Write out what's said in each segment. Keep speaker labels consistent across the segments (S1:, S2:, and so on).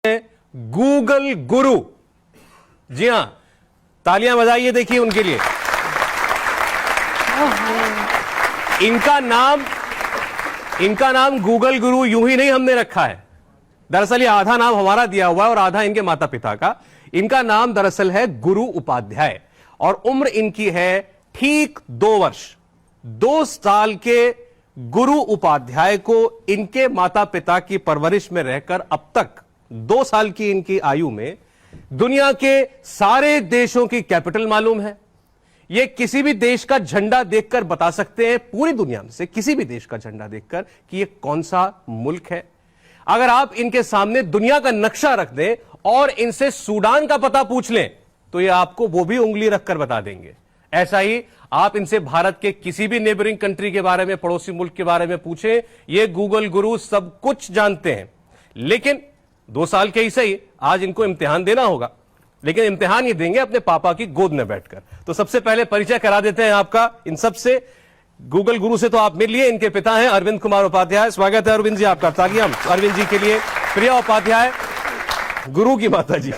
S1: Google गुरु। जी हां, तालियां बजाइए देखिए उनके लिए। इनका नाम गूगल गुरु यूं ही नहीं हमने रखा है। दरअसल ये आधा नाम हमारा दिया हुआ है और आधा इनके माता पिता का। इनका नाम दरअसल है गुरु उपाध्याय और उम्र इनकी है ठीक 2 वर्ष। 2 साल के गुरु उपाध्याय को इनके माता पिता की परवरिश में रहकर अब तक 2 साल की इनकी आयु में दुनिया के सारे देशों की कैपिटल मालूम है। ये किसी भी देश का झंडा देखकर बता सकते हैं, पूरी दुनिया में से किसी भी देश का झंडा देखकर, कि ये कौन सा मुल्क है। अगर आप इनके सामने दुनिया का नक्शा रख दें और इनसे सूडान का पता पूछ लें तो ये आपको वो भी उंगली रखकर बता देंगे। ऐसा ही आप इनसे भारत के किसी भी नेबरिंग कंट्री के बारे में, पड़ोसी मुल्क के बारे में पूछें, ये गूगल गुरु सब कुछ जानते हैं। लेकिन 2 साल के ही सही, आज इनको इम्तिहान देना होगा, लेकिन इम्तिहान ये देंगे अपने पापा की गोद में बैठकर। तो सबसे पहले परिचय करा देते हैं आपका इन सबसे। गूगल गुरु से तो आप मिल लिए, इनके पिता हैं अरविंद कुमार उपाध्याय। स्वागत है अरविंद जी आपका, तालियां अरविंद जी के लिए। प्रिया उपाध्याय गुरु की माता जी।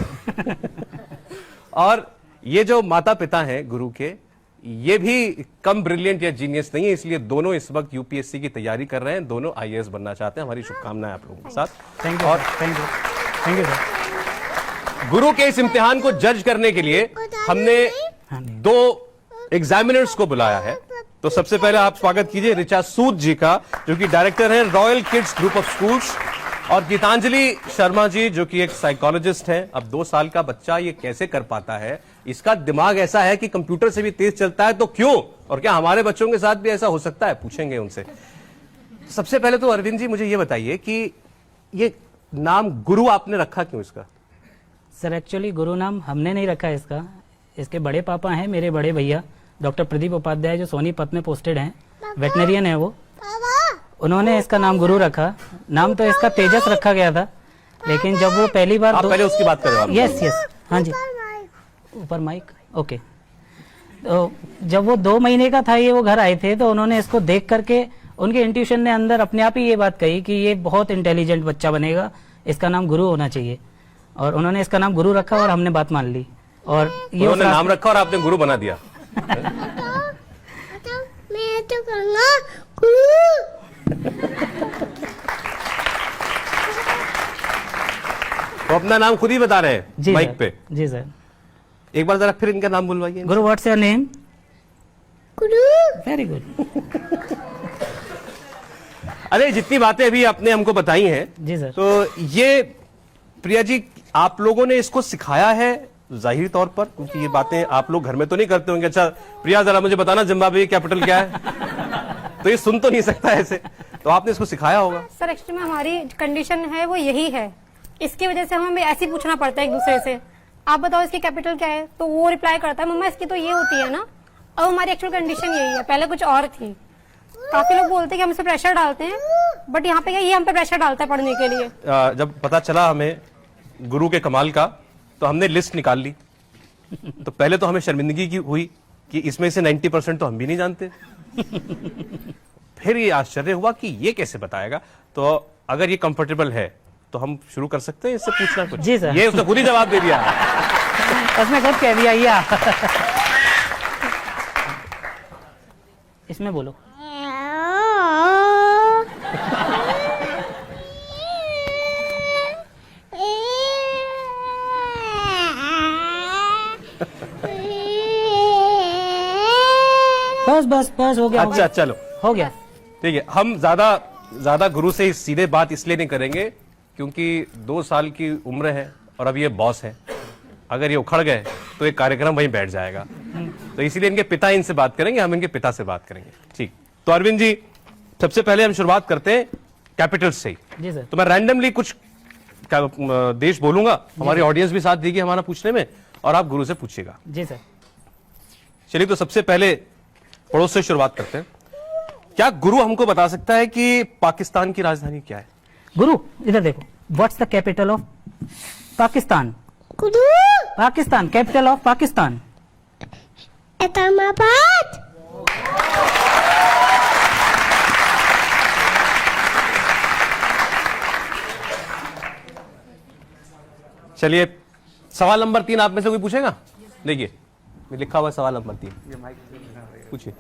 S1: और ये जो माता पिता हैं गुरु के, ये भी कम ब्रिलियंट या जीनियस नहीं है, इसलिए दोनों इस वक्त यूपीएससी की तैयारी कर रहे हैं। दोनों आईएएस बनना चाहते हैं। हमारी शुभकामनाएं आप लोगों के साथ।
S2: Thank you sir.
S1: गुरु के इस इम्तिहान को जज करने के लिए हमने 2 एग्जामिनर्स को बुलाया है। तो सबसे पहले आप स्वागत कीजिए ऋचा सूद जी का, जो कि डायरेक्टर हैं royal kids group of schools, और गीतांजलि शर्मा जी जो कि एक साइकोलॉजिस्ट हैं। अब 2 साल का बच्चा ये कैसे कर पाता है, इसका दिमाग ऐसा है कि कंप्यूटर से भी तेज चलता है, तो क्यों, और क्या हमारे बच्चों के साथ भी ऐसा हो सकता है, पूछेंगे उनसे। सबसे पहले तो अरविंद जी मुझे ये बताइए कि ये नाम गुरु आपने रखा क्यों इसका?
S2: सर एक्चुअली गुरु नाम हमने नहीं रखा इसका, इसके बड़े पापा हैं, मेरे बड़े भैया डॉक्टर प्रदीप उपाध्याय, जो सोनीपत में पोस्टेड हैं, वेटनरियन है वो। उन्होंने इसका नाम गुरु रखा। नाम तो इसका तेजस रखा गया था, लेकिन जब वो पहली बार
S1: आप पहले उसकी बात करें।
S2: यस हाँ जी, ऊपर माइक ओके। तो जब वो 2 महीने का था, ये वो घर आए थे, तो उन्होंने इसको देख करके उनके इंट्यूशन ने अंदर अपने आप ही ये बात कही कि ये बहुत इंटेलिजेंट बच्चा बनेगा, इसका नाम गुरु होना चाहिए। और उन्होंने इसका नाम गुरु रखा और हमने बात मान ली, और ये
S1: उन्होंने नाम रखा और आपने गुरु बना दिया।
S3: मैं तो कहूंगा गुरु।
S1: वो अपना नाम खुद ही बता रहे हैं माइक पे।
S2: जी सर।
S1: एक बार जरा फिर इनका नाम बुलवाइए।
S2: गुरु, what's your name?
S3: Guru.
S2: Very good.
S1: अरे जितनी बातें अभी आपने हमको बताई हैं,
S2: जी सर,
S1: तो ये प्रिया जी आप लोगों ने इसको सिखाया है जाहिर तौर पर, क्योंकि ये बातें आप लोग घर में तो नहीं करते होंगे। अच्छा प्रिया जरा मुझे बताना जिम्बाब्वे की कैपिटल क्या है? तो ये सुन तो नहीं सकता ऐसे, तो आपने इसको सिखाया होगा।
S4: सर एक्चुअली में हमारी कंडीशन है वो यही है, इसकी वजह से हमें ऐसे ही पूछना पड़ता है एक दूसरे से, आप बताओ इसकी कैपिटल क्या है, तो वो रिप्लाई करता है मम्मा इसकी तो ये होती है ना। अब हमारी एक्चुअल कंडीशन यही है, पहले कुछ और थी। काफी लोग बोलते हैं कि हम इसे प्रेशर डालते हैं, बट यहाँ पे क्या ये हम पे प्रेशर डालता है पढ़ने के लिए।
S1: जब पता चला हमें गुरु के कमाल का, तो हमने लिस्ट निकाल ली। तो पहले तो हमें शर्मिंदगी की हुई कि इसमें से 90% तो हम भी नहीं जानते। फिर ये आश्चर्य हुआ कि ये कैसे बताएगा। तो अगर ये कंफर्टेबल है तो हम शुरू कर सकते हैं इससे पूछना कुछ।
S2: जी सर।
S1: ये उसने खुद ही जवाब दे दिया।
S2: उसने खुद कह दिया या। इसमें बोलो। बस हो गया।
S1: अच्छा चलो
S2: हो गया।
S1: ठीक है, हम ज्यादा गुरु से सीधे बात इसलिए नहीं करेंगे क्योंकि 2 साल की उम्र है और अब ये बॉस है। अगर ये उखड़ गए तो एक कार्यक्रम वहीं बैठ जाएगा, तो इसीलिए इनके पिता इनसे बात करेंगे, हम इनके पिता से बात करेंगे। ठीक, तो अरविंद जी सबसे पहले हम शुरुआत करते हैं कैपिटल से।
S2: जी सर।
S1: तो मैं रैंडमली कुछ देश बोलूंगा, हमारी ऑडियंस भी साथ देगी हमारा पूछने में, और आप गुरु से पूछिएगा।
S2: जी सर।
S1: चलिए, तो सबसे पहले पड़ोस से शुरुआत करते हैं। क्या गुरु हमको बता सकता है कि पाकिस्तान की राजधानी क्या है?
S2: गुरु इधर देखो, what's the capital of Pakistan?
S3: गुरु।
S2: Pakistan, capital of Pakistan?
S3: इस्लामाबाद।
S1: चलिए सवाल नंबर 3 आप में से कोई पूछेगा? देखिए लिखा हुआ है सवाल नंबर 3, पूछिए।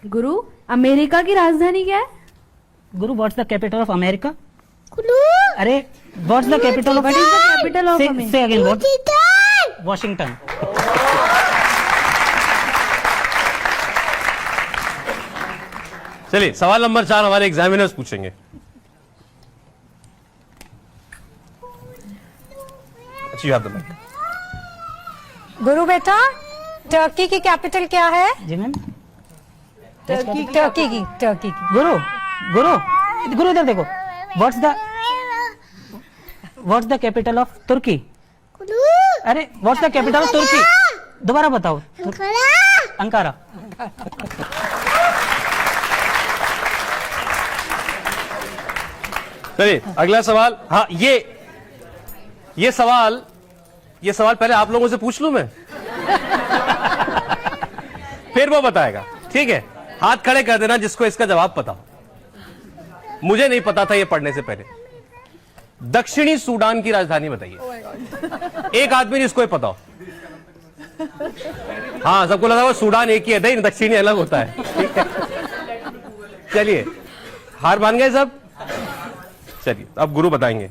S5: गुरु, अमेरिका की राजधानी क्या है?
S2: गुरु, what's the capital of America?
S3: गुरु
S2: अरे what's the capital of
S5: capital of
S2: से अगेन व्हाट?
S3: Titan
S2: Washington.
S1: चलिए सवाल नंबर 4 हमारे एग्जामिनर्स पूछेंगे। अच्छी बात है।
S4: गुरु बेटा, टर्की की कैपिटल क्या है?
S2: जी मैम।
S4: टर्की की
S2: गुरु गुरु गुरु इधर देखो। व्हाट्स द कैपिटल ऑफ तुर्की?
S3: गुरु
S2: अरे व्हाट्स द कैपिटल ऑफ तुर्की? दोबारा बताओ।
S3: Ankara
S2: Ankara.
S1: चलिए अगला सवाल। हाँ ये सवाल पहले आप लोगों से पूछ लूं मैं, फिर वो बताएगा, ठीक है? हाथ खड़े कर देना जिसको इसका जवाब पता हो। मुझे नहीं पता था ये पढ़ने से पहले। दक्षिणी सूडान की राजधानी बताइए। एक आदमी जिसको ये पता हो। हाँ, सबको लगा वो सूडान एक ही है, नहीं दक्षिणी अलग होता है, ठीक है? चलिए हार मान गए सब? चलिए अब गुरु बताएंगे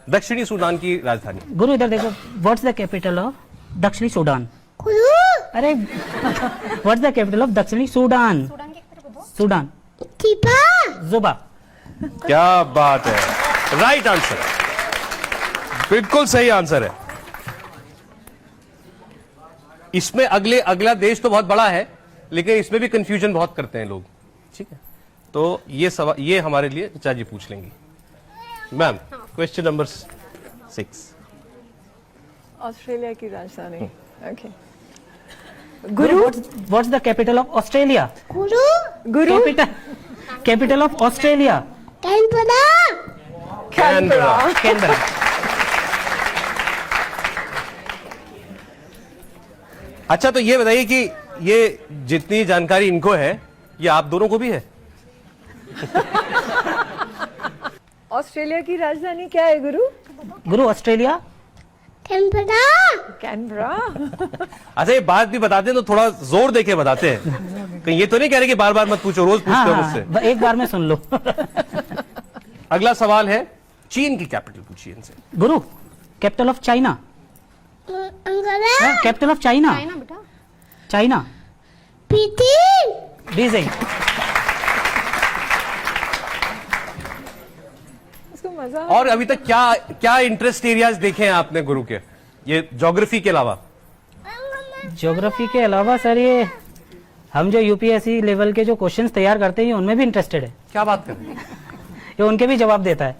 S1: दक्षिणी सूडान की राजधानी।
S2: गुरु इधर देखो। व्हाट्स द कैपिटल ऑफ दक्षिणी सूडान?
S3: गुरु
S2: अरे व्हाट्स द कैपिटल ऑफ दक्षिणी सूडान? सूडान।
S3: टीपा
S2: जुबा।
S1: क्या बात है, राइट आंसर, बिल्कुल सही आंसर है। इसमें अगला देश तो बहुत बड़ा है, लेकिन इसमें भी कंफ्यूजन बहुत करते हैं लोग, ठीक है? तो ये सवाल ये हमारे लिए चाचा जी पूछ लेंगी। Ma'am question number 6।
S6: ऑस्ट्रेलिया की राजधानी। ओके
S2: गुरु, what's the capital of Australia?
S3: गुरु
S2: capital of Australia?
S3: Canberra
S2: Canberra.
S1: अच्छा तो ये बताइए कि ये जितनी जानकारी इनको है ये आप दोनों को भी है?
S6: ऑस्ट्रेलिया की राजधानी क्या है गुरु?
S2: गुरु ऑस्ट्रेलिया?
S6: कैनबरा।
S1: अच्छा ये बात भी बताते हैं तो थोड़ा जोर देके बताते हैं, कहीं ये तो नहीं कह रहे कि बार बार मत पूछो, रोज पूछते हो मुझसे।
S2: एक बार में सुन लो।
S1: अगला सवाल है चीन की कैपिटल पूछिए इनसे।
S2: गुरु, capital of China?
S3: Ankara
S2: capital of China?
S4: China बेटा।
S2: चाइना। बीजिंग।
S6: इसको मजा।
S1: और अभी तक क्या इंटरेस्ट एरियाज देखे हैं आपने गुरु के, ये ज्योग्राफी के अलावा?
S2: ज्योग्राफी के अलावा सर ये हम जो यूपीएससी लेवल के जो क्वेश्चंस तैयार करते हैं उनमें भी इंटरेस्टेड है।
S1: क्या बात कर रहे हैं?
S2: ये उनके भी जवाब देता है।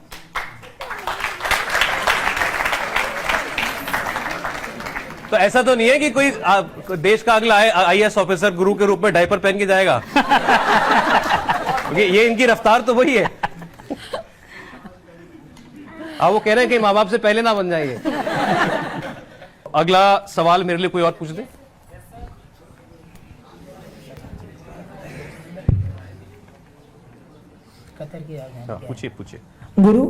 S1: तो ऐसा तो नहीं है कि कोई देश का अगला आईएएस ऑफिसर गुरु के रूप में डायपर पहन के जाएगा? ये इनकी रफ्तार तो वही है। अब वो कह रहे हैं कि माँ बाप से पहले ना बन जाएंगे। अगला सवाल मेरे लिए कोई और पूछ दे।
S2: कतर की
S1: हाँ, पूछिए।
S7: गुरु,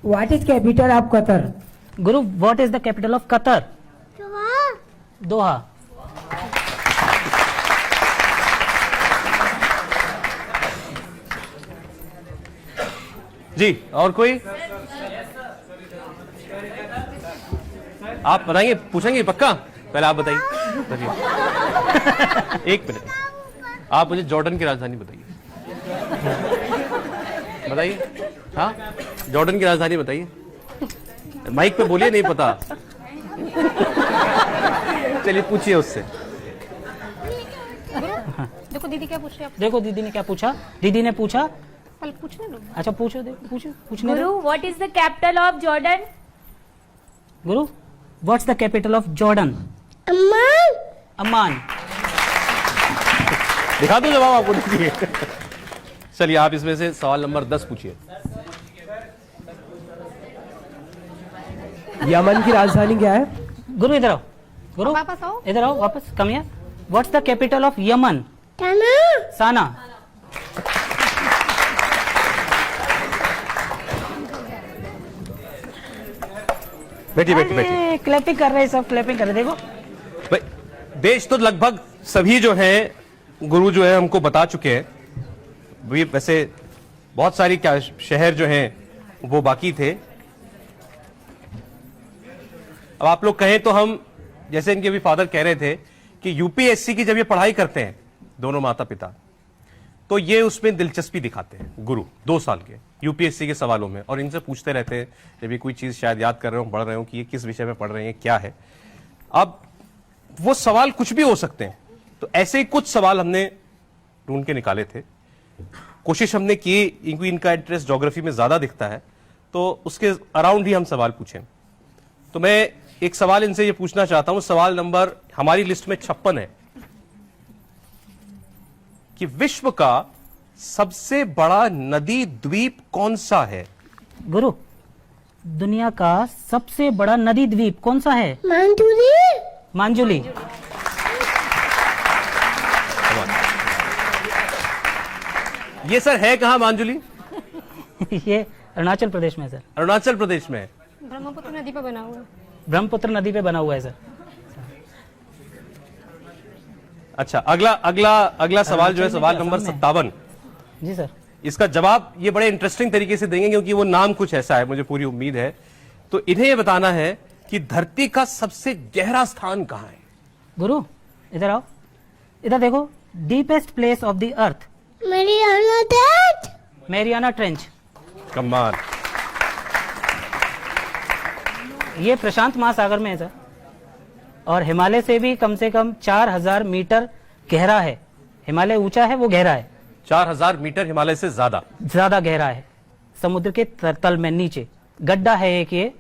S7: what is capital of Qatar?
S2: गुरु, what is the capital of Qatar? Doha.
S1: जी और कोई? आप बताएंगे, पूछेंगे पक्का? पहले आप बताइए। एक मिनट, आप मुझे जॉर्डन की राजधानी बताइए। हाँ, जॉर्डन की राजधानी बताइए। माइक पे बोलिए, नहीं पता। चलिए पूछिए उससे।
S4: देखो दीदी क्या पूछ रही है आपसे।
S2: देखो दीदी ने क्या पूछा। दीदी ने पूछा,
S4: पहले पूछने दो।
S2: अच्छा पूछो, पूछने दो।
S5: गुरु, what is the capital of Jordan?
S2: गुरु, what's the capital of Jordan? Amman.
S1: दिखा दो जवाब आपको, देखिए। चलिए आप इसमें से सवाल नंबर 10 पूछिए।
S7: यमन की राजधानी क्या है?
S2: गुरु इधर आओ। गुरु
S4: वापस आओ।
S2: इधर आओ, वापस come here. What's the capital of Yemen? Sanaa.
S1: बैठिए बैठिए बैठिए।
S2: क्लैपिंग कर रहे हैं, सब क्लैपिंग कर रहे हैं, देखो।
S1: भाई, देश तो लगभग सभी जो है गुरु जो है हमको बता चुके हैं। भी वैसे बहुत सारी क्या शहर जो हैं वो बाकी थे। अब आप लोग कहें तो हम, जैसे इनके भी फादर कह रहे थे कि यूपीएससी की जब ये पढ़ाई करते हैं दोनों माता पिता, तो ये उसमें दिलचस्पी दिखाते हैं गुरु 2 साल के यूपीएससी के सवालों में, और इनसे पूछते रहते हैं जब ये कोई चीज शायद याद कर रहे हो, पढ़ रहे हो कि ये किस विषय में पढ़ रहे हैं, क्या है। अब वो सवाल कुछ भी हो सकते हैं, तो ऐसे ही कुछ सवाल हमने ढूंढ के निकाले थे। कोशिश हमने की, क्योंकि इनका इंटरेस्ट ज्योग्राफी में ज्यादा दिखता है, तो उसके अराउंड ही हम सवाल पूछें। तो मैं एक सवाल इनसे ये पूछना चाहता हूं, सवाल नंबर हमारी लिस्ट में 56 है कि विश्व का सबसे बड़ा नदी द्वीप कौन सा है?
S2: गुरु, दुनिया का सबसे बड़ा नदी द्वीप कौन सा है?
S3: मांजुली।
S2: मांजुली।
S1: ये सर है कहां मांजुली?
S2: ये अरुणाचल प्रदेश में है सर।
S1: अरुणाचल प्रदेश में है।
S4: ब्रह्मपुत्र नदी पर बना हुआ है।
S2: ब्रह्मपुत्र नदी पे बना हुआ है सर।
S1: अच्छा, अगला सवाल जो है सवाल नंबर 57।
S2: जी सर।
S1: इसका जवाब ये बड़े इंटरेस्टिंग तरीके से देंगे, क्योंकि वो नाम कुछ ऐसा है, मुझे पूरी उम्मीद है। तो इन्हें ये बताना है कि धरती का सबसे गहरा स्थान कहां है?
S2: गुरु, इधर आओ, इधर देखो। Deepest place of the earth?
S3: Mariana trench.
S2: Mariana trench.
S1: कमाल।
S2: ये प्रशांत महासागर में है सर, और हिमालय से भी कम से कम 4000 मीटर गहरा है। हिमालय ऊंचा है, वो गहरा है।
S1: 4000 मीटर हिमालय से ज्यादा
S2: गहरा है, समुद्र के तल में नीचे गड्ढा है एक। ये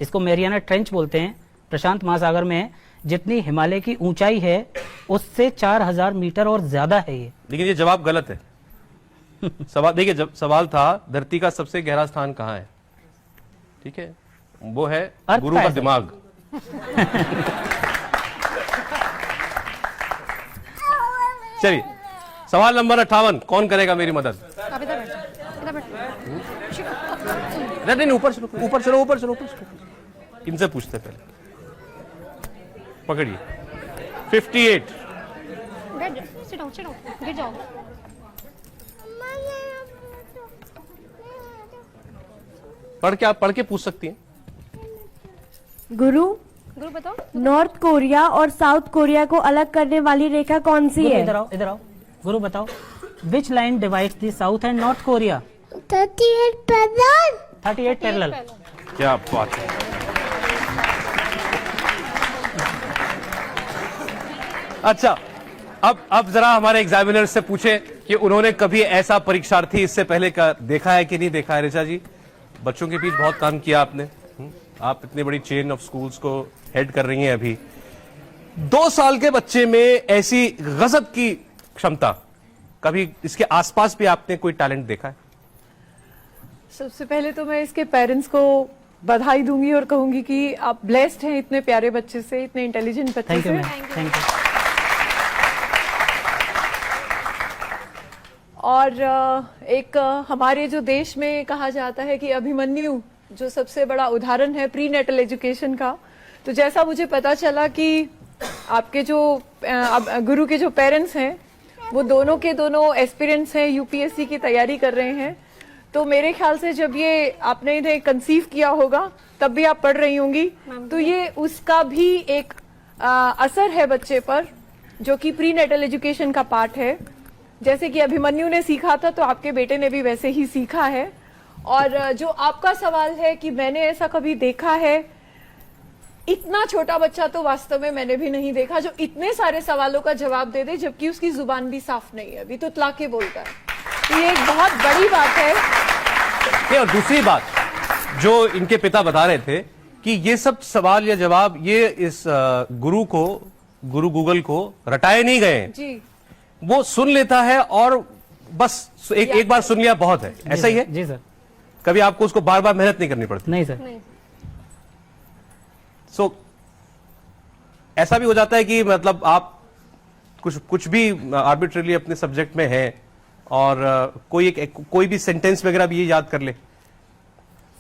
S2: इसको मैरियाना ट्रेंच बोलते हैं, प्रशांत महासागर में है। जितनी हिमालय की ऊंचाई है उससे 4000 मीटर और ज्यादा है ये।
S1: लेकिन ये जवाब गलत है। सवाल देखिए, जब सवाल था धरती का सबसे गहरा स्थान कहां है, ठीक है, वो है गुरु का दिमाग। चलिए, सवाल नंबर 58, कौन करेगा मेरी मदद?
S4: आप इधर बैठो, इधर बैठो।
S1: नहीं, ऊपर चलो। इनसे पूछते पहले। पकड़िए। 58।
S4: बैठ जाओ, sit down, गिर जाओ।
S1: पढ़ के पूछ सकती हैं।
S5: गुरु,
S4: गुरु बताओ।
S5: नॉर्थ कोरिया और साउथ कोरिया को अलग करने वाली रेखा कौन सी है?
S2: इधर आओ। गुरु बताओ, which line divides the south and north Korea?
S3: 38 पैदल।
S2: 38 पैरेलल।
S1: क्या बात है। अच्छा, अब जरा हमारे एग्जामिनर से पूछे कि उन्होंने कभी ऐसा परीक्षार्थी इससे पहले का देखा है कि नहीं देखा है। ऋचा जी, बच्चों के बीच बहुत काम किया आपने। आप इतनी बड़ी चेन ऑफ स्कूल्स को हेड कर रही हैं अभी। 2 साल के बच्चे में ऐसी गजब की क्षमता, कभी इसके आसपास भी आपने कोई टैलेंट देखा है?
S6: सबसे पहले तो मैं इसके पेरेंट्स को बधाई दूंगी और कहूंगी कि आप ब्लेस्ड हैं इतने प्यारे बच्चे से, इतने इंटेलिजेंट बच्चे
S2: थैंक यू
S6: से।
S2: Ma'am, thank you.
S6: और एक हमारे जो देश में कहा जाता है कि अभिमन्यु जो सबसे बड़ा उदाहरण है प्री नेटल एजुकेशन का, तो जैसा मुझे पता चला कि आपके जो गुरु के जो पेरेंट्स हैं वो दोनों के दोनों एस्पिरेंट्स हैं, यूपीएससी की तैयारी कर रहे हैं। तो मेरे ख्याल से जब ये आपने इन्हें कंसीव किया होगा तब भी आप पढ़ रही होंगी, तो ये उसका भी एक असर है बच्चे पर, जो कि प्री नेटल एजुकेशन का पार्ट है। जैसे कि अभिमन्यु ने सीखा था तो आपके बेटे ने भी वैसे ही सीखा है। और जो आपका सवाल है कि मैंने ऐसा कभी देखा है, इतना छोटा बच्चा तो वास्तव में मैंने भी नहीं देखा जो इतने सारे सवालों का जवाब दे दे, जबकि उसकी जुबान भी साफ नहीं है, अभी तो तलाके बोलता है। तो ये एक बहुत बड़ी बात है।
S1: और दूसरी बात जो इनके पिता बता रहे थे कि ये सब सवाल या जवाब ये इस गुरु गूगल को रटाए नहीं गए
S6: जी,
S1: वो सुन लेता है और बस एक बार सुन लिया बहुत है। ऐसा ही है?
S2: जी सर।
S1: कभी आपको उसको बार बार मेहनत नहीं करनी पड़ती?
S2: नहीं सर।
S4: नहीं।
S1: ऐसा भी हो जाता है कि मतलब आप कुछ भी आर्बिट्रेरली अपने सब्जेक्ट में है और कोई भी सेंटेंस वगैरह भी ये याद कर ले?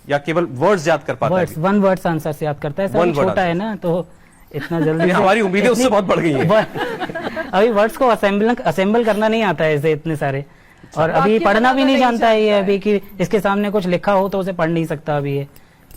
S1: या केवल वर्ड्स याद कर पाता है?
S2: वर्ड्स, वन वर्ड्स आंसर से याद करता है सर,
S1: One word
S2: छोटा है ना तो इतना जल्दी से-
S1: हमारी उम्मीदें उससे बहुत बढ़ गई हैं।
S2: अभी वर्ड्स को असेंबल करना नहीं आता है इसे इतने सारे, और अभी
S6: वाक्य
S2: पढ़ना भी
S6: बनाना
S2: नहीं
S6: नहीं
S2: जानता है ये
S6: जानता
S2: अभी, कि इसके सामने कुछ लिखा हो तो उसे पढ़ नहीं सकता अभी, ये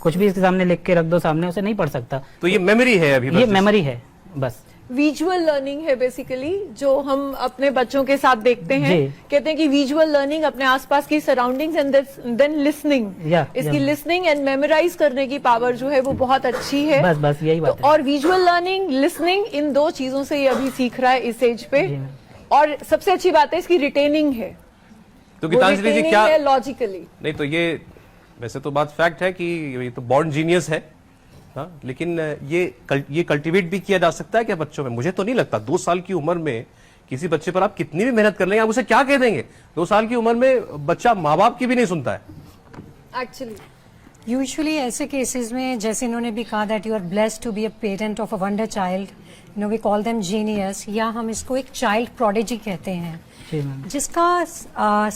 S2: कुछ भी इसके सामने लिख के रख दो सामने, उसे नहीं पढ़ सकता।
S1: तो ये मेमोरी है अभी
S2: ये
S1: बस।
S2: मेमोरी है बस।
S6: विजुअल लर्निंग है बेसिकली, जो हम अपने बच्चों के साथ देखते हैं।
S2: जी।
S6: कहते हैं कि विजुअल लर्निंग अपने आसपास की सराउंडिंग्स एंड देन लिसनिंग, इसकी लिसनिंग एंड मेमोराइज करने की पावर जो है वो बहुत अच्छी है।
S2: बस यही बात है।
S6: और विजुअल लर्निंग, लिसनिंग, इन दो चीजों से ये अभी सीख रहा है इस एज पे।
S2: जी, मैम।
S6: और सबसे अच्छी बात है इसकी रिटेनिंग है,
S1: तो गीतांजलि जी क्या,
S6: लॉजिकली
S1: नहीं तो ये वैसे तो बात फैक्ट है कि ये तो बॉर्न जीनियस है, हाँ, लेकिन ये कल्टीवेट भी किया जा सकता है क्या बच्चों में? मुझे तो नहीं लगता। 2 साल की उम्र में किसी बच्चे पर आप कितनी भी मेहनत कर लेंगे, आप उसे क्या कह देंगे? 2 साल की उम्र में बच्चा माँ बाप की भी नहीं सुनता है।
S6: एक्चुअली
S8: यूजुअली ऐसे केसेस में, जैसे इन्होंने भी कहा that you are blessed to be a parent of a wonder child, you know we call them genius, या हम इसको एक चाइल्ड प्रोडिजी कहते हैं,
S2: जी मैम।
S8: जिसका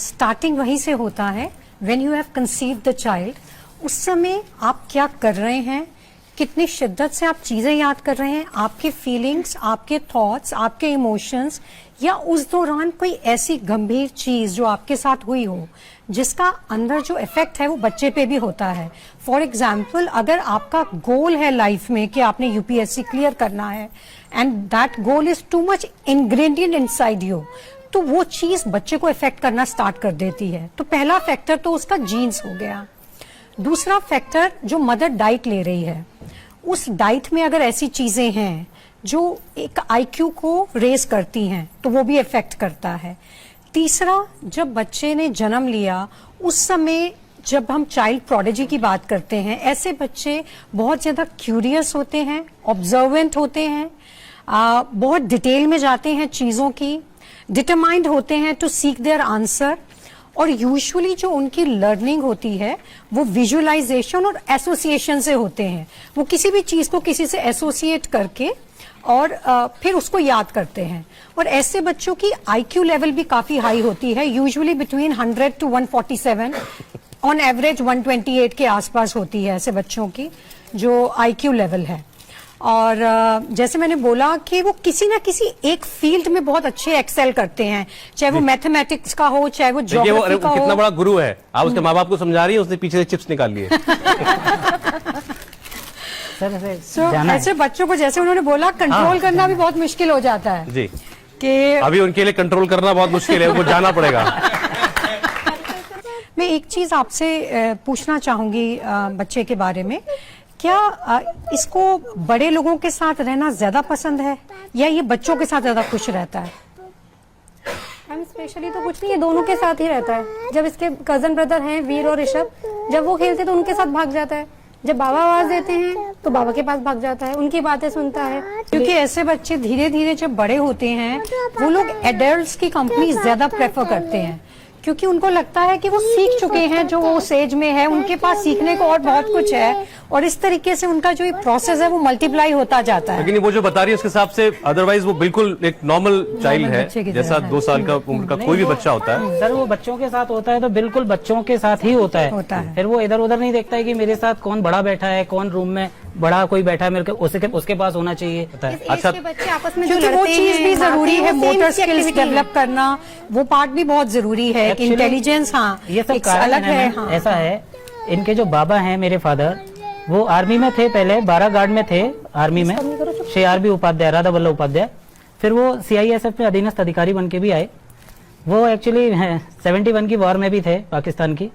S8: स्टार्टिंग वहीं से होता है। When you have conceived the child, उस समय आप क्या कर रहे हैं, कितनी शिद्दत से आप चीजें याद कर रहे हैं, आपके फीलिंग्स, आपके थॉट्स, आपके इमोशंस, या उस दौरान कोई ऐसी गंभीर चीज जो आपके साथ हुई हो जिसका अंदर जो इफेक्ट है वो बच्चे पे भी होता है। फॉर एग्जाम्पल, अगर आपका गोल है लाइफ में कि आपने यूपीएससी क्लियर करना है and that goal is too much ingredient inside you, तो वो चीज बच्चे को इफेक्ट करना स्टार्ट कर देती है। तो पहला फैक्टर तो उसका जीन्स हो गया। दूसरा फैक्टर, जो मदर डाइट ले रही है, उस डाइट में अगर ऐसी चीजें हैं जो एक आईक्यू को रेज करती हैं तो वो भी इफेक्ट करता है। तीसरा, जब बच्चे ने जन्म लिया उस समय जब हम चाइल्ड प्रोडिजी की बात करते हैं, ऐसे बच्चे बहुत ज्यादा क्यूरियस होते हैं, ऑब्जर्वेंट होते हैं, बहुत डिटेल में जाते हैं चीजों की, डिटरमाइंड होते हैं टू सीक देयर आंसर, और यूजुअली जो उनकी लर्निंग होती है वो विजुअलाइजेशन और एसोसिएशन से होते हैं। वो किसी भी चीज को किसी से एसोसिएट करके और फिर उसको याद करते हैं। और ऐसे बच्चों की आईक्यू लेवल भी काफी हाई होती है, usually between 100 to 147, on average 128 के आसपास होती है ऐसे बच्चों की जो आईक्यू लेवल है। और जैसे मैंने बोला कि वो किसी ना किसी एक फील्ड में बहुत अच्छे एक्सेल करते हैं, चाहे वो मैथमेटिक्स का हो, चाहे वो
S1: देखिए
S8: ज्योग्राफी का
S1: वो कितना
S8: हो।
S1: बड़ा गुरु है, आप उसके माँ बाप को समझा रही है, उसने पीछे से चिप्स निकाल लिए।
S2: सर ऐसे
S8: So,
S2: जाना है।
S8: ऐसे बच्चों को, जैसे उन्होंने बोला, कंट्रोल करना भी बहुत मुश्किल हो जाता है
S1: जी,
S8: कि
S1: अभी उनके लिए कंट्रोल करना बहुत मुश्किल है, उनको जाना पड़ेगा।
S8: मैं एक चीज आपसे पूछना चाहूंगी बच्चे के बारे में, क्या इसको बड़े लोगों के साथ रहना ज्यादा पसंद है या ये बच्चों के साथ ज्यादा खुश रहता है?
S4: हम स्पेशली तो कुछ नहीं, ये दोनों के साथ ही रहता है। जब इसके कजन ब्रदर हैं वीर और ऋषभ, जब वो खेलते तो उनके साथ भाग जाता है, जब बाबा आवाज देते हैं तो बाबा के पास भाग जाता है, उनकी बातें सुनता है।
S8: क्योंकि ऐसे बच्चे धीरे धीरे जब बड़े होते हैं वो लोग एडल्ट्स की कंपनी ज्यादा प्रेफर करते हैं, क्योंकि उनको लगता है कि वो सीख चुके हैं जो वो उस एज में है, उनके पास सीखने को और बहुत कुछ है, और इस तरीके से उनका जो ये प्रोसेस है वो मल्टीप्लाई होता जाता है।
S1: लेकिन वो जो बता रही है उसके हिसाब से अदरवाइज वो बिल्कुल एक नॉर्मल चाइल्ड
S8: बच्चे की
S1: है,
S8: तरह
S1: जैसा
S8: है।
S1: 2 साल का उम्र का कोई भी बच्चा होता है।
S2: सर वो बच्चों के साथ होता है तो बिल्कुल बच्चों के साथ ही होता
S8: होता
S2: है।
S8: है।
S2: फिर वो इधर उधर नहीं देखता है कि मेरे साथ कौन बड़ा बैठा है, कौन रूम में बड़ा कोई बैठा है, मेरे को उसके पास होना चाहिए होता है।
S1: अच्छा,
S4: के बच्चे आपस में जो
S8: क्योंकि वो
S4: लड़ते
S8: चीज
S4: हैं,
S8: भी जरूरी है,
S4: बातें, वो
S8: मोटर
S4: same
S8: स्किल्स
S4: activity है।
S8: डेवलप करना, वो पार्ट भी बहुत जरूरी है।
S2: Actually,
S8: इंटेलिजेंस, हाँ,
S2: ये सब
S8: एक
S2: कारण
S8: अलग है।
S2: मैम,
S8: हाँ,
S2: ऐसा है, इनके जो बाबा हैं मेरे फादर, वो आर्मी में थे, पहले 12 गार्ड में थे आर्मी में, श्री आर बी उपाध्याय, राधा वल्लभ उपाध्याय। फिर वो CISF में अधीनस्थ अधिकारी बन के भी आए। वो एक्चुअली 71 की वॉर में भी थे पाकिस्तान की।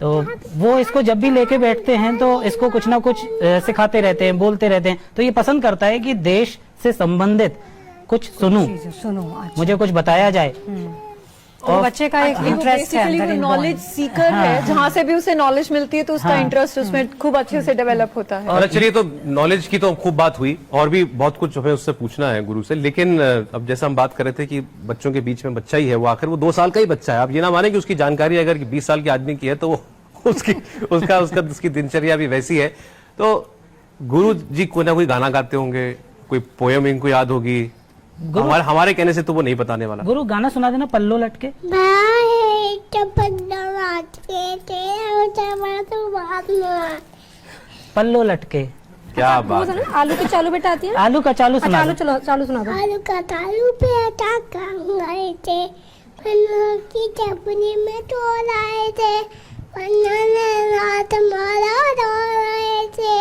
S2: तो वो इसको जब भी लेके बैठते हैं तो इसको कुछ ना कुछ सिखाते रहते हैं, बोलते रहते हैं। तो ये पसंद करता है कि देश से संबंधित कुछ सुनूं,
S8: सुनो, अच्छा।
S2: मुझे कुछ बताया जाए।
S8: तो बच्चे का एक इंटरेस्ट है अंदर,
S6: नॉलेज सीकर है, जहाँ से भी उसे नॉलेज मिलती है तो उसका इंटरेस्ट उसमें खूब अच्छे से डेवलप होता है।
S1: और चलिए, तो नॉलेज की तो खूब बात हुई और भी बहुत कुछ हमें उससे पूछना है गुरु से, लेकिन अब जैसा हम बात कर रहे थे कि बच्चों के बीच में बच्चा ही है, वो आखिर वो 2 साल का ही बच्चा है। आप ये ना माने कि उसकी जानकारी अगर 20 साल के आदमी की है तो वो उसकी दिनचर्या भी वैसी है। तो गुरु जी कोई ना कोई गाना गाते होंगे, कोई पोयम इनको याद होगी, हमारे कहने से तो वो नहीं बताने वाला।
S2: गुरु गाना सुना देना, पल्लो लटके।
S3: बाहे
S2: पल्लो लटके।
S1: क्या
S4: वो
S1: बात
S4: सुनो
S1: है।
S4: ना, आलू की चालू बेटा आती है ना?
S2: आलू का चालू
S4: अच्छा,
S2: सुना
S4: आलू
S2: दो।
S4: चलो चालू सुना दो।
S3: आलू का तालू पे अटका गए थे, पन्ना की चपनी में तोड़ आए थे, पन्ना ने रात मारा रो रहे थे।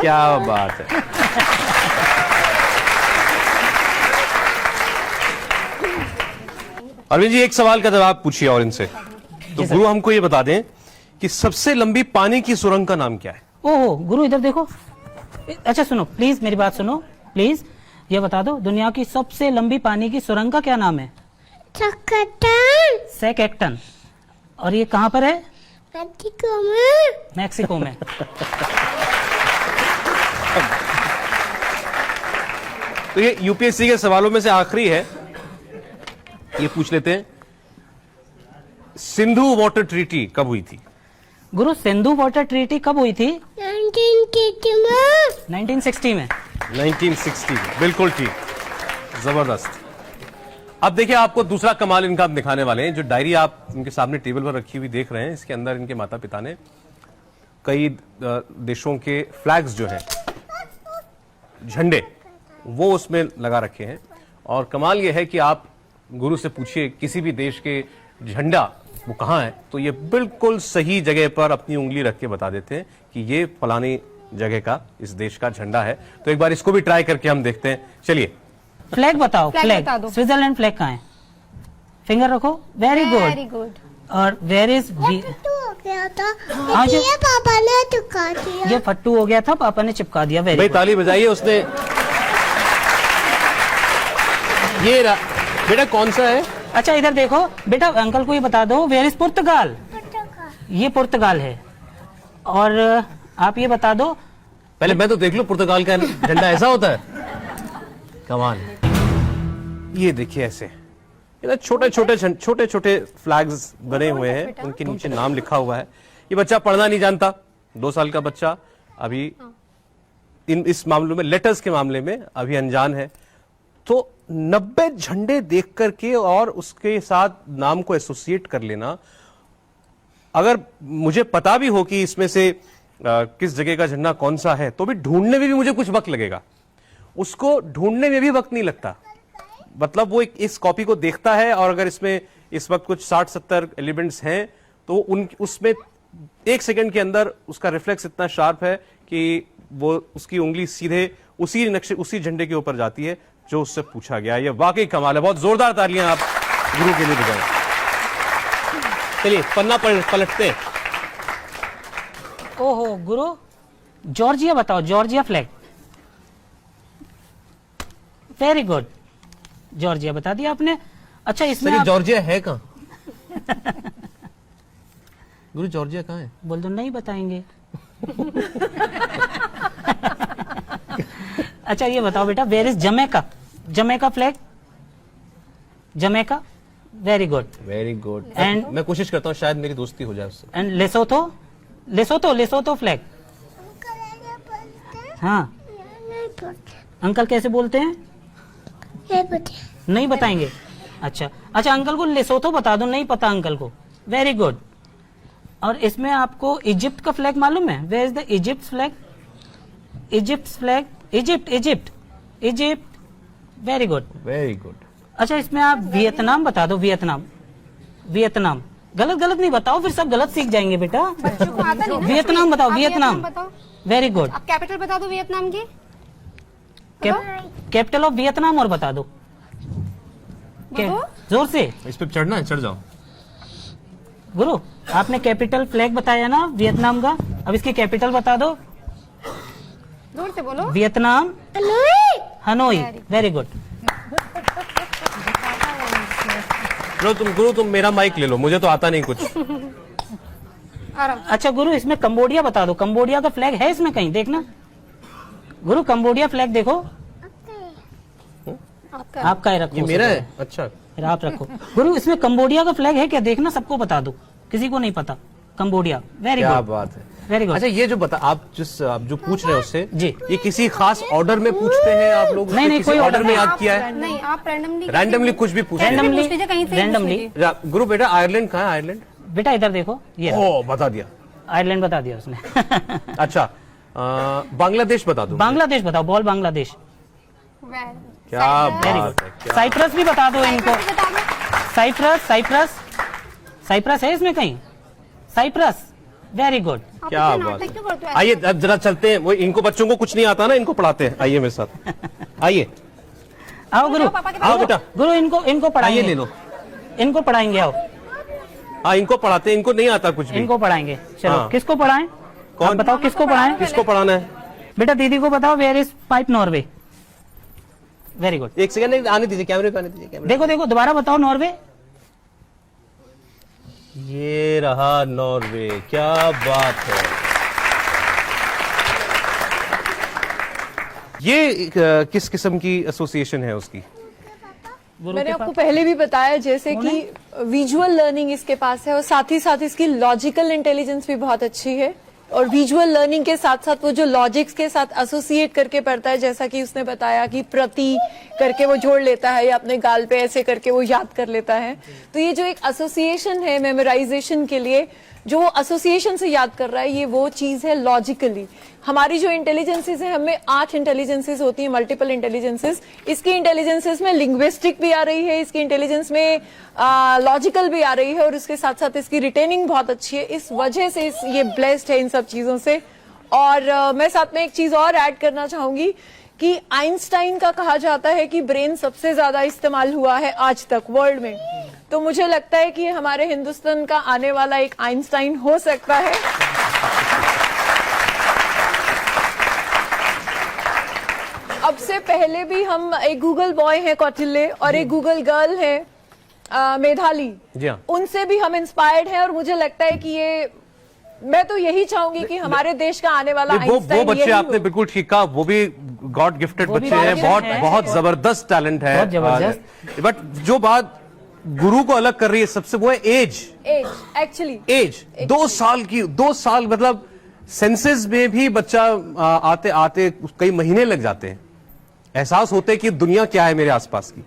S1: क्या बात है। अरविंद जी, एक सवाल का जवाब पूछिए और इनसे। तो गुरु हमको ये बता दें कि सबसे लंबी पानी की सुरंग का नाम क्या है?
S2: ओहो गुरु इधर देखो। अच्छा सुनो प्लीज, मेरी बात सुनो प्लीज। ये बता दो दुनिया की सबसे लंबी पानी की सुरंग का क्या नाम है?
S3: चक्कटन
S2: सेकेक्टन। और ये कहाँ पर है?
S3: मेक्सिको में।
S2: मैक्सिको में।
S1: तो ये यूपीएससी के सवालों में से आखिरी है, ये पूछ लेते हैं। सिंधु वाटर ट्रीटी कब हुई थी?
S2: गुरु सिंधु वाटर ट्रीटी कब हुई थी?
S3: 1960 में।
S2: 1960 में।
S1: 1960। बिल्कुल ठीक, जबरदस्त। अब देखिए, आपको दूसरा कमाल इनका हम दिखाने वाले हैं। जो डायरी आप इनके सामने टेबल पर रखी हुई देख रहे हैं, इसके अंदर इनके माता पिता ने कई देशों के फ्लैग्स जो हैं, झंडे, वो उसमें लगा रखे हैं। और कमाल यह है कि आप गुरु से पूछिए किसी भी देश के झंडा वो कहाँ है, तो ये बिल्कुल सही जगह पर अपनी उंगली रख के बता देते हैं कि ये फलानी जगह का, इस देश का झंडा है। तो एक बार इसको भी ट्राई करके हम देखते हैं। चलिए,
S2: फ्लैग बताओ।
S4: फ्लैग
S2: फ्लैग
S4: बता दो।
S2: स्विट्जरलैंड फ्लैग कहाँ है? फिंगर रखो। Very
S4: very
S2: good.
S4: गुड।
S2: और वेयर इज
S3: तो हो गया था,
S2: हाँ जी।
S3: ये पापा ने चुका दिया।
S2: ये फट्टू हो गया था, पापा ने चिपका दिया। वेरी
S1: भाई
S2: गुड।
S1: ताली बजाइए। उसने ये बेटा कौन सा है?
S2: अच्छा इधर देखो बेटा, अंकल को ये बता दो वेयर इज पुर्तगाल। ये पुर्तगाल है। और आप ये बता दो,
S1: पहले मैं तो देख लूं पुर्तगाल का झंडा ऐसा होता है। कमाल। ये देखिए ऐसे छोटे छोटे फ्लैग्स बने हुए हैं, उनके नीचे नाम लिखा हुआ है। ये बच्चा पढ़ना नहीं जानता, 2 साल का बच्चा, अभी इस मामलों में, लेटर्स के मामले में अभी अनजान है। तो 90 झंडे देख करके और उसके साथ नाम को एसोसिएट कर लेना, अगर मुझे पता भी हो कि इसमें से किस जगह का झंडा कौन सा है, तो भी ढूंढने में भी मुझे कुछ वक्त लगेगा। उसको ढूंढने में भी वक्त नहीं लगता। मतलब वो इस कॉपी को देखता है, और अगर इसमें इस वक्त कुछ 60-70 एलिमेंट्स हैं, तो उसमें 1 सेकंड के अंदर उसका रिफ्लेक्स इतना शार्प है कि वो उसकी उंगली सीधे उसी झंडे के ऊपर जाती है जो उससे पूछा गया। ये वाकई कमाल है। बहुत जोरदार तालियां आप गुरु के लिए बजाएं। चलिए पन्ना पलटते हैं।
S2: ओहो गुरु, जॉर्जिया बताओ। Georgia flag. Very good, Georgia बता दिया आपने। अच्छा इसमें आप...
S1: जॉर्जिया है कहाँ? गुरु जॉर्जिया कहाँ है?
S2: बोल दो नहीं बताएंगे। अच्छा ये बताओ बेटा, where is Jamaica? Jamaica flag. Jamaica. Very good,
S1: very good.
S2: And-
S1: मैं कोशिश करता हूँ शायद मेरी दोस्ती हो जाए उससे।
S2: And Lesotho. Lesotho flag. हाँ अंकल कैसे बोलते हैं? नहीं बताएंगे। अच्छा अंकल को लेसोथो बता दो, नहीं पता अंकल को। Very good. और इसमें आपको इजिप्ट का फ्लैग मालूम है? Where is the Egypt flag? Egypt flag. Egypt. Very good.
S1: Very good.
S2: अच्छा इसमें आप वियतनाम बता दो। वियतनाम। गलत नहीं बताओ, फिर सब गलत सीख जाएंगे बेटा।
S4: बच्चों को आता नहीं ना।
S2: वियतनाम बताओ।
S4: आप
S2: वियतनाम।
S4: बताओ।
S2: Very good.
S4: आप कैपिटल बता दो वियतनाम की।
S2: कैपिटल ऑफ वियतनाम और बता दो। जोर से।
S1: इस पे चढ़ना है, चढ़ जाओ।
S2: गुरु आपने कैपिटल फ्लैग बताया ना वियतनाम का, अब इसकी कैपिटल बता दो।
S4: जोर से बोलो।
S2: वियतनाम। हनोई। Very good.
S1: गुरु तुम मेरा माइक ले लो, मुझे तो आता नहीं कुछ।
S4: आराम।
S2: अच्छा गुरु इसमें कंबोडिया बता दो। कंबोडिया का फ्लैग है इसमें कहीं? देखना गुरु, कंबोडिया फ्लैग देखो। आपका ही रखो।
S1: ये मेरा है? अच्छा
S2: फिर आप रखो। गुरु इसमें कंबोडिया का फ्लैग है क्या? देखना, सबको बता दो, किसी को नहीं पता। कंबोडिया। वेरी
S1: क्या
S2: गुड।
S1: बात है।
S2: Very good.
S1: अच्छा, ये जो आप जो पूछ रहे हो उससे
S2: जी।
S1: ये किसी खास ऑर्डर में पूछते हैं आप लोग?
S2: नहीं,
S1: किसी
S2: कोई
S1: ऑर्डर
S2: order
S1: में
S2: नहीं।
S1: याद किया है?
S4: नहीं, आप
S1: रैंडमली कुछ भी पूछते हैं?
S2: रैंडमली
S4: पूछ लीजिए, कहीं से भी पूछ
S2: रैंडमली।
S4: लीजिए।
S1: गुरु बेटा, आयरलैंड कहाँ है? आयरलैंड?
S2: बेटा इधर देखो, ये
S1: ओ, बता दिया।
S2: आयरलैंड बता दिया उसने।
S1: अच्छा, बांग्लादेश बता दूं?
S2: बांग्लादेश बताओ, बॉल बांग्लादेश।
S1: क्या
S2: वेरी
S1: बात
S2: गुड।
S1: है, क्या
S2: साइप्रस भी बता दो इनको। साइप्रस, साइप्रस, साइप्रस है इसमें कहीं? Cyprus, very good.
S1: क्या बात है। आइए अब जरा चलते हैं, वो इनको बच्चों को कुछ नहीं आता ना, इनको पढ़ाते हैं। आइए मेरे साथ, आइए।
S2: आओ गुरु,
S1: आओ बेटा,
S2: गुरु इनको पढ़ाएंगे।
S1: आइए ले लो।
S2: इनको पढ़ाएंगे, आओ।
S1: हाँ, इनको पढ़ाते हैं, इनको नहीं आता कुछ भी।
S2: इनको पढ़ाएंगे, चलो।
S1: हाँ।
S2: किसको पढ़ाएं? आप बताओ किसको पढ़ाएं?
S1: किसको पढ़ाना है?
S2: बेटा दीदी को बताओ, where is pipe Norway. Very good.
S1: एक सेकंड आने दीजिए, कैमरे को आने दीजिए। कैमरे
S2: देखो देखो, दोबारा बताओ, नॉर्वे।
S1: ये रहा नॉर्वे, क्या बात है। ये किस किस्म की एसोसिएशन है उसकी?
S6: मैंने आपको पहले भी बताया जैसे कि विजुअल लर्निंग इसके पास है और साथ ही साथ इसकी लॉजिकल इंटेलिजेंस भी बहुत अच्छी है और विजुअल लर्निंग के साथ साथ वो जो लॉजिक्स के साथ एसोसिएट करके पढ़ता है, जैसा कि उसने बताया कि प्रति करके वो जोड़ लेता है या अपने गाल पे ऐसे करके वो याद कर लेता है। तो ये जो एक एसोसिएशन है मेमोराइजेशन के लिए, जो वो एसोसिएशन से याद कर रहा है, ये वो चीज है लॉजिकली। हमारी जो इंटेलिजेंसेस है, हमें 8 इंटेलिजेंसेस होती है, मल्टीपल इंटेलिजेंसेस। इसकी इंटेलिजेंसेस में लिंग्विस्टिक भी आ रही है, इसकी इंटेलिजेंस में लॉजिकल भी आ रही है और उसके साथ साथ इसकी रिटेनिंग बहुत अच्छी है। इस वजह से ये ब्लेस्ड है इन सब चीजों से। और मैं साथ में एक चीज और ऐड करना चाहूंगी कि आइंस्टाइन का कहा जाता है कि ब्रेन सबसे ज्यादा इस्तेमाल हुआ है आज तक वर्ल्ड में। तो मुझे लगता है कि हमारे हिंदुस्तान का आने वाला एक आइंस्टाइन हो सकता है। अब से पहले भी हम एक गूगल बॉय है कौटिल्य और एक गूगल गर्ल है मेधाली,
S1: जी हाँ।
S6: उनसे भी हम इंस्पायर्ड हैं और मुझे लगता है कि ये, मैं तो यही चाहूंगी कि हमारे देश का आने वाला
S1: वो
S6: आइंस्टाइन
S1: बच्चे
S6: यही
S1: आपने
S6: हो।
S1: बिल्कुल ठीक कहा, वो भी गॉड गिफ्टेड
S2: वो भी
S1: बच्चे हैं,
S2: God
S1: बहुत
S2: gifted
S1: बहुत जबरदस्त टैलेंट है।
S2: बहुत जबरदस्त।
S1: बट जो बात गुरु को अलग कर रही है सबसे, वो है एज।
S6: एक्चुअली
S1: एज 2 साल की, 2 साल मतलब सेंसेस में भी बच्चा आते आते कई महीने लग जाते हैं, एहसास होते कि दुनिया क्या है मेरे आसपास की।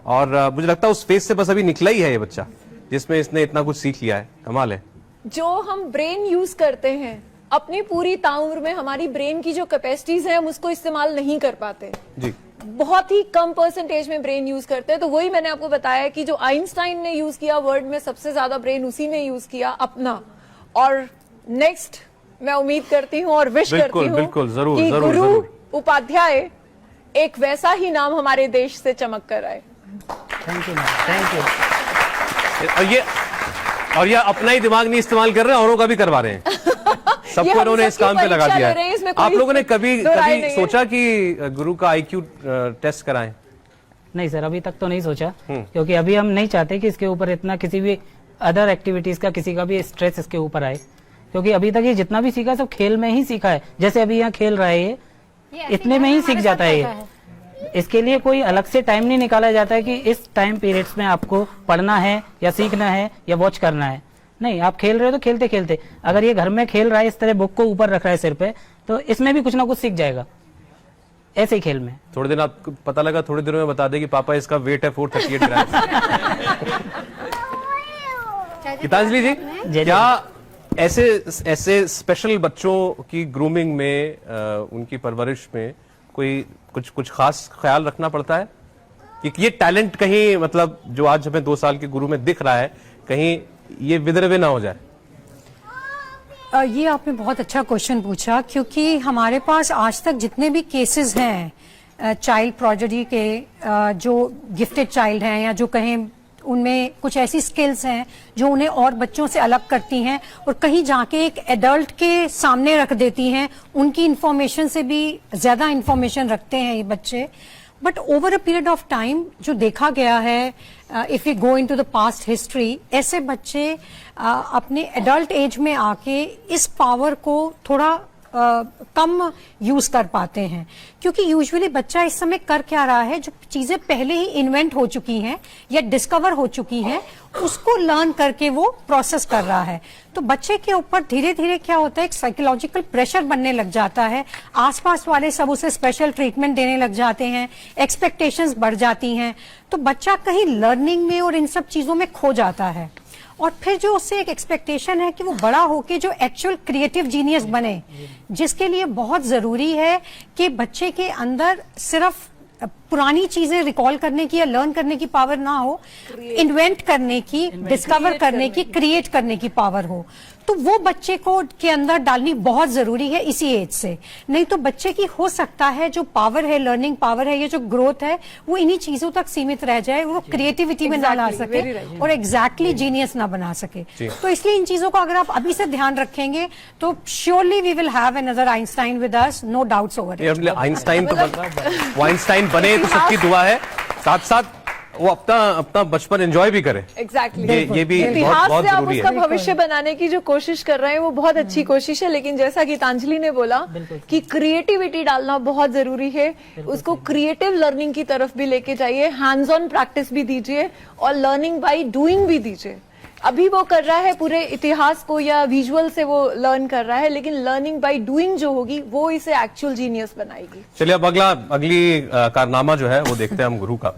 S1: और मुझे लगता है उस फेज से बस अभी निकला ही है ये बच्चा, जिसमें इसने इतना कुछ सीख लिया है। कमाल है।
S6: जो हम ब्रेन यूज करते हैं अपनी पूरी ताउम्र में, हमारी ब्रेन की जो कैपेसिटीज है हम उसको इस्तेमाल नहीं कर पाते
S1: जी।
S6: बहुत ही कम परसेंटेज में ब्रेन यूज करते हैं। तो वही मैंने आपको बताया कि जो आइंस्टाइन ने यूज किया वर्ल्ड में सबसे ज्यादा ब्रेन उसी ने यूज किया अपना। और नेक्स्ट मैं उम्मीद करती हूँ और विश करती हूँ
S1: बिल्कुल, जरूर,
S6: कि
S1: जरूर,
S6: गुरु
S1: जरूर।
S6: उपाध्याय एक वैसा ही नाम हमारे देश से चमक कर आए।
S2: Thank you, thank you.
S1: और ये अपना ही दिमाग नहीं इस्तेमाल कर रहे हैं, औरों का भी करवा रहे हैं। सबको इन्होंने इस काम पे लगा दिया है। आप लोगों ने कभी सोचा कि गुरु का IQ टेस्ट कराएं?
S2: नहीं सर, अभी तक तो नहीं सोचा, क्योंकि अभी हम नहीं चाहते कि इसके ऊपर इतना किसी भी अदर एक्टिविटीज का किसी का भी स्ट्रेस इसके ऊपर आए, क्योंकि अभी तक ये जितना भी सीखा सब खेल में ही सीखा है। जैसे अभी यहाँ खेल रहा है ये इतने में ही सीख जाता है ये। इसके लिए कोई अलग से टाइम नहीं निकाला जाता है कि इस टाइम पीरियड्स में आपको पढ़ना है या सीखना है या वॉच करना है। नहीं, आप खेल रहे हो तो खेलते खेलते, अगर ये घर में खेल रहा है, इस तरह बुक को ऊपर रख रहा है सिर पे, तो इसमें भी कुछ ना कुछ सीख जाएगा ऐसे ही खेल में।
S1: थोड़े दिन आपको पता लगा, थोड़े दिनों में बता दे कि पापा इसका वेट है 438 ग्राम। गीतांजलि जी, क्या ऐसे स्पेशल बच्चों की ग्रूमिंग में, उनकी परवरिश में कोई कुछ खास ख्याल रखना पड़ता है कि ये टैलेंट कहीं, मतलब जो आज हमें 2 साल के गुरु में दिख रहा है, कहीं ये विदरवे ना हो जाए?
S8: ये आपने बहुत अच्छा क्वेश्चन पूछा, क्योंकि हमारे पास आज तक जितने भी केसेस हैं चाइल्ड प्रोडिजी के, जो गिफ्टेड चाइल्ड हैं या जो कहें उनमें कुछ ऐसी स्किल्स हैं जो उन्हें और बच्चों से अलग करती हैं और कहीं जाके एक एडल्ट के सामने रख देती हैं, उनकी इंफॉर्मेशन से भी ज्यादा इंफॉर्मेशन रखते हैं ये बच्चे। But over a period of time जो देखा गया है, if you go into the past history, ऐसे बच्चे अपने एडल्ट एज में आके इस पावर को थोड़ा कम यूज कर पाते हैं, क्योंकि यूजुअली बच्चा इस समय कर क्या रहा है, जो चीजें पहले ही इन्वेंट हो चुकी हैं या डिस्कवर हो चुकी हैं उसको लर्न करके वो प्रोसेस कर रहा है। तो बच्चे के ऊपर धीरे धीरे क्या होता है, एक साइकोलॉजिकल प्रेशर बनने लग जाता है, आसपास वाले सब उसे स्पेशल ट्रीटमेंट देने लग जाते हैं, एक्सपेक्टेशंस बढ़ जाती हैं, तो बच्चा कहीं लर्निंग में और इन सब चीजों में खो जाता है। और फिर जो उससे एक एक्सपेक्टेशन है कि वो बड़ा होके जो एक्चुअल क्रिएटिव जीनियस बने, जिसके लिए बहुत जरूरी है कि बच्चे के अंदर सिर्फ पुरानी चीजें रिकॉल करने की या लर्न करने की पावर ना हो, इन्वेंट करने की, डिस्कवर करने की, क्रिएट करने की पावर हो। तो वो बच्चे को के अंदर डालनी बहुत जरूरी है इसी एज से। नहीं तो बच्चे की हो सकता है जो पावर है, लर्निंग पावर है, ये जो ग्रोथ है, वो इन्हीं चीजों तक सीमित रह जाए, वो क्रिएटिविटी में ना ला सके और एग्जैक्टली जीनियस ना बना सके। तो इसलिए इन चीजों को अगर आप अभी से ध्यान रखेंगे तो surely we will have another Einstein with us, no doubts over it.
S1: Einstein तो वो आइंस्टाइन बने तो सबकी दुआ है, साथ साथ वो अपना बचपन एंजॉय भी करे।
S6: एग्जैक्टली
S1: ये भी
S6: इतिहास
S1: बहुत
S6: से आप
S1: जरूरी
S6: उसका
S1: है।
S6: भविष्य बनाने की जो कोशिश कर रहे हैं वो बहुत अच्छी कोशिश है, लेकिन जैसा गीतांजलि ने बोला कि क्रिएटिविटी डालना बहुत जरूरी है, उसको क्रिएटिव लर्निंग की तरफ भी लेके जाइए, हैंड्स ऑन प्रैक्टिस भी दीजिए और लर्निंग बाय डूइंग भी दीजिए। अभी वो कर रहा है पूरे इतिहास को या विजुअल से वो लर्न कर रहा है, लेकिन लर्निंग बाय डूइंग जो होगी वो इसे एक्चुअल जीनियस बनाएगी।
S1: चलिए अब अगली कारनामा जो है वो देखते हैं हम गुरु का।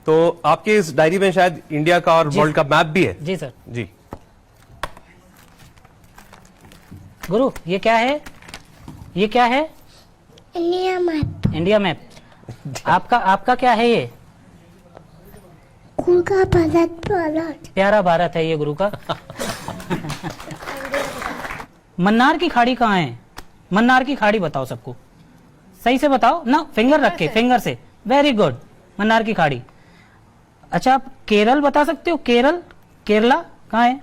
S1: तो आपके इस डायरी में शायद इंडिया का और वर्ल्ड का मैप भी है।
S2: जी सर।
S1: जी
S2: गुरु, ये क्या है? ये क्या है?
S3: India map.
S2: India map. आपका क्या है ये?
S3: गुरु का भारत।
S2: प्यारा भारत है ये गुरु का। मन्नार की खाड़ी कहाँ है? मन्नार की खाड़ी बताओ सबको, सही से बताओ ना, फिंगर रख के, फिंगर से। वेरी गुड, मन्नार की खाड़ी। अच्छा, आप केरल बता सकते हो? केरला कहाँ है?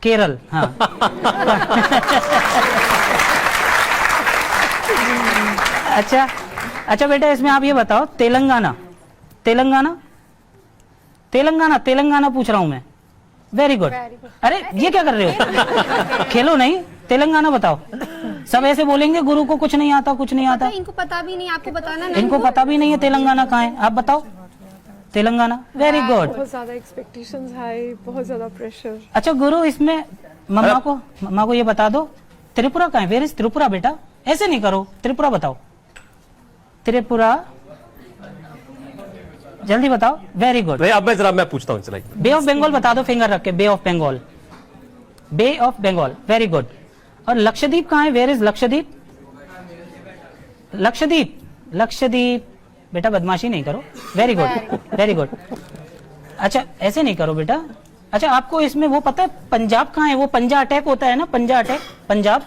S2: केरल, हाँ। अच्छा बेटा, इसमें आप ये बताओ, तेलंगाना पूछ रहा हूं मैं। Very good. अरे ये क्या कर रहे हो? खेलो नहीं, तेलंगाना बताओ। सब ऐसे बोलेंगे गुरु को कुछ नहीं आता।
S4: इनको पता भी नहीं, आपको बताना नहीं।
S2: इनको पता भी नहीं है तेलंगाना कहाँ है। आप बताओ तेलंगाना। Very good.
S6: बहुत ज्यादा एक्सपेक्टेशंस हाई, बहुत ज्यादा प्रेशर।
S2: अच्छा गुरु, इसमें मम्मा को ये बता दो, त्रिपुरा कहाँ है? वेयर इज त्रिपुरा बेटा? ऐसे नहीं करो, त्रिपुरा बताओ। त्रिपुरा, जल्दी बताओ। Very good.
S1: अब मैं पूछता हूँ, चलाइए।
S2: बे ऑफ बंगाल बता दो, फिंगर रख के। Bay of Bengal. Very good. और लक्षद्वीप कहाँ है? वेयर इज लक्षद्वीप बेटा, बदमाशी नहीं करो। Very good. अच्छा ऐसे नहीं करो बेटा। अच्छा, आपको इसमें वो पता है पंजाब कहाँ है? वो पंजा अटैक होता है ना, पंजाब।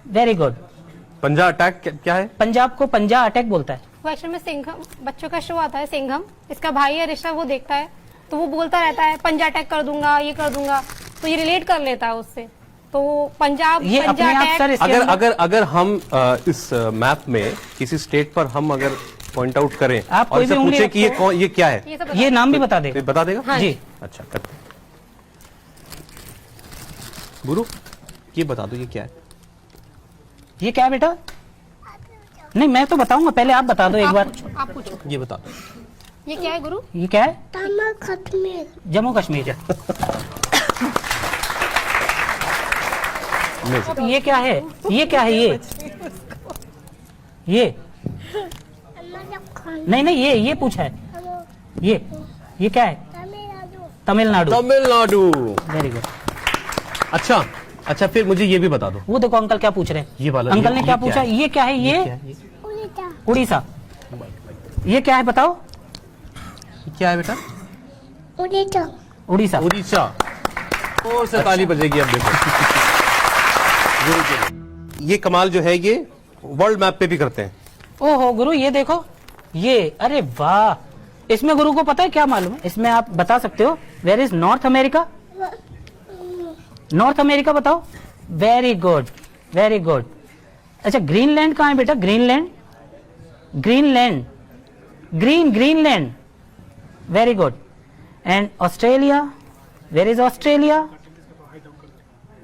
S2: Very good.
S1: पंजा अटैक क्या है?
S2: पंजाब को पंजा अटैक बोलता है।
S4: वो एक्चुअल में सिंघम, बच्चों का शो आता है सिंघम, इसका भाई है ऋषभ, वो देखता है तो वो बोलता रहता है पंजा अटैक कर दूंगा, ये कर दूंगा, तो ये रिलेट कर लेता है उससे। तो पंजाब,
S2: ये
S4: पंजा
S2: अपने आप
S4: अटैक।
S2: सर इसके
S1: अगर हम इस मैप में किसी स्टेट पर हम अगर पॉइंट आउट करें
S2: आप
S1: और
S2: कोई
S1: इससे
S2: भी उंगली
S1: पूछे कि
S2: रखो।
S1: ये क्या है,
S4: ये सब
S2: ये नाम भी बता
S1: तो
S2: देगा।
S1: बता देगा?
S2: जी।
S1: अच्छा, करते हैं। गुरु, ये बता दो, ये क्या है?
S2: ये क्या है बेटा? नहीं, मैं तो बताऊंगा, पहले आप बता दो एक बार।
S4: आप पूछो,
S1: ये बता दो।
S4: ये क्या है गुरु?
S2: ये क्या है? जम्मू कश्मीर। ये क्या है? ये नहीं, ये पूछा है। ये क्या है? तमिलनाडु। Very good.
S1: अच्छा, फिर मुझे ये भी बता दो।
S2: वो देखो अंकल क्या पूछ रहे हैं।
S1: ये वाला,
S2: अंकल ने
S1: ये
S2: क्या
S1: क्या
S2: पूछा?
S1: है?
S2: ये क्या है? ये उड़ीसा। ये क्या है बताओ?
S1: क्या है बेटा?
S2: उड़ीसा।
S1: और से ताली बजेगी अब देखो। ये कमाल जो है ये वर्ल्ड मैप पे भी करते हैं।
S2: ओहो गुरु, ये देखो ये, अरे वाह। इसमें गुरु को पता है क्या मालूम है? इसमें आप बता सकते हो where is North America? North America बताओ। Very good. अच्छा, ग्रीनलैंड कहाँ है बेटा? Greenland. Greenland. Very good. And Australia, where is Australia?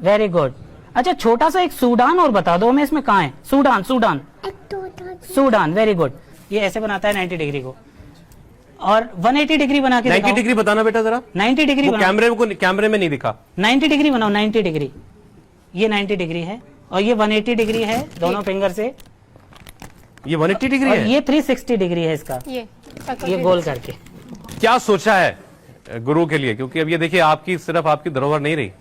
S2: Very good. अच्छा, छोटा सा एक सूडान और बता दो हमें, इसमें कहाँ है? सूडान, सूडान,
S3: एक तो
S2: सूडान, वेरी गुड। ये ऐसे बनाता है 90 डिग्री को, और 180 डिग्री बना के
S1: 90 डिग्री बताना बेटा जरा।
S2: 90 डिग्री
S1: कैमरे में नहीं दिखा।
S2: 90 डिग्री बनाओ, 90 डिग्री। ये 90 डिग्री है और ये 180 डिग्री है दोनों फिंगर से,
S1: ये 180 डिग्री
S2: और
S1: है।
S2: ये 360 डिग्री है इसका, ये गोल करके।
S1: क्या सोचा है गुरु के लिए, क्योंकि अब ये देखिए आपकी सिर्फ आपकी धरोहर नहीं रही।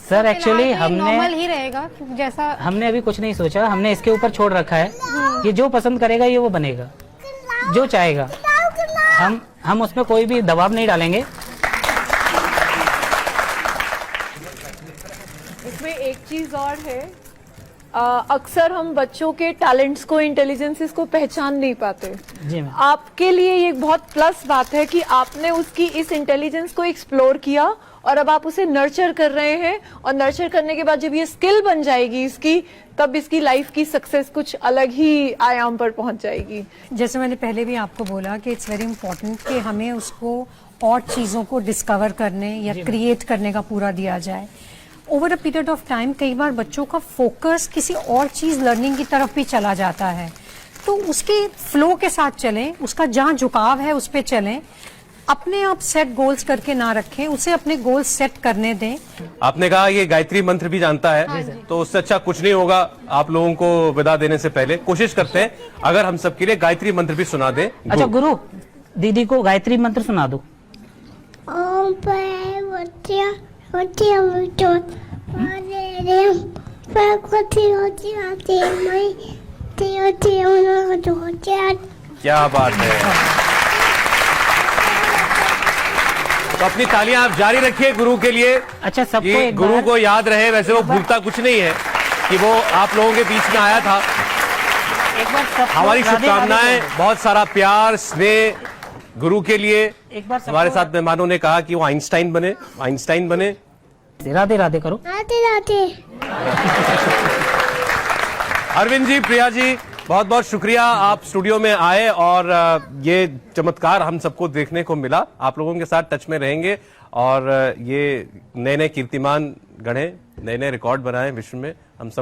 S2: सर एक्चुअली
S4: नॉर्मल ही रहेगा जैसा।
S2: हमने अभी कुछ नहीं सोचा, हमने इसके ऊपर छोड़ रखा है, ये जो पसंद करेगा ये वो बनेगा, जो चाहेगा। हम उसमें कोई भी दबाव नहीं डालेंगे।
S6: इसमें एक चीज और है, अक्सर हम बच्चों के टैलेंट्स को, इंटेलिजेंसेस को पहचान नहीं पाते।
S2: जी मैम।
S6: आपके लिए ये एक बहुत प्लस बात है कि आपने उसकी इस इंटेलिजेंस को एक्सप्लोर किया और अब आप उसे नर्चर कर रहे हैं, और नर्चर करने के बाद जब ये स्किल बन जाएगी इसकी, तब इसकी लाइफ की सक्सेस कुछ अलग ही आयाम पर पहुंच जाएगी।
S8: जैसे मैंने पहले भी आपको बोला कि इट्स वेरी इंपॉर्टेंट कि हमें उसको और चीज़ों को डिस्कवर करने या क्रिएट करने का पूरा दिया जाए। Over a period of time कई बार बच्चों का फोकस किसी और चीज़ लर्निंग की तरफ भी चला जाता है, तो उसके फ्लो के साथ चलें, उसका जहाँ झुकाव है उस पर चलें, अपने आप सेट गोल्स करके ना रखें, उसे अपने गोल्स सेट करने दें।
S1: आपने कहा ये गायत्री मंत्र भी जानता है, तो उससे अच्छा कुछ नहीं होगा। आप लोगों को विदा देने से पहले कोशिश करते हैं अगर हम सबके लिए गायत्री मंत्र भी सुना दें।
S2: अच्छा गुरु, दीदी को गायत्री मंत्र सुना दो।
S3: ओम भगवती होती होती माने भगवती होती होती मैं होती होती।
S1: क्या बात है। तो अपनी तालियां आप जारी रखिए गुरु के लिए।
S2: अच्छा, सबको
S1: ये
S2: एक
S1: गुरु
S2: बार-
S1: को याद रहे, वैसे वो भूलता कुछ नहीं है कि वो आप लोगों के बीच में आया था।
S2: एक बार सबको
S1: हमारी
S2: राधे राधे
S1: शुभकामनाएं,
S2: बोलो।
S1: बहुत सारा प्यार स्नेह गुरु के लिए।
S2: एक बार सबको-
S1: हमारे साथ मेहमानों ने कहा कि वो आइंस्टाइन बने, आइंस्टाइन बने।
S2: राधे राधे करो।
S3: राधे राधे।
S1: अरविंद जी, प्रिया जी, बहुत बहुत शुक्रिया, आप स्टूडियो में आए और ये चमत्कार हम सबको देखने को मिला। आप लोगों के साथ टच में रहेंगे और ये नए नए कीर्तिमान गढ़े, नए नए रिकॉर्ड बनाए विश्व में। हम सब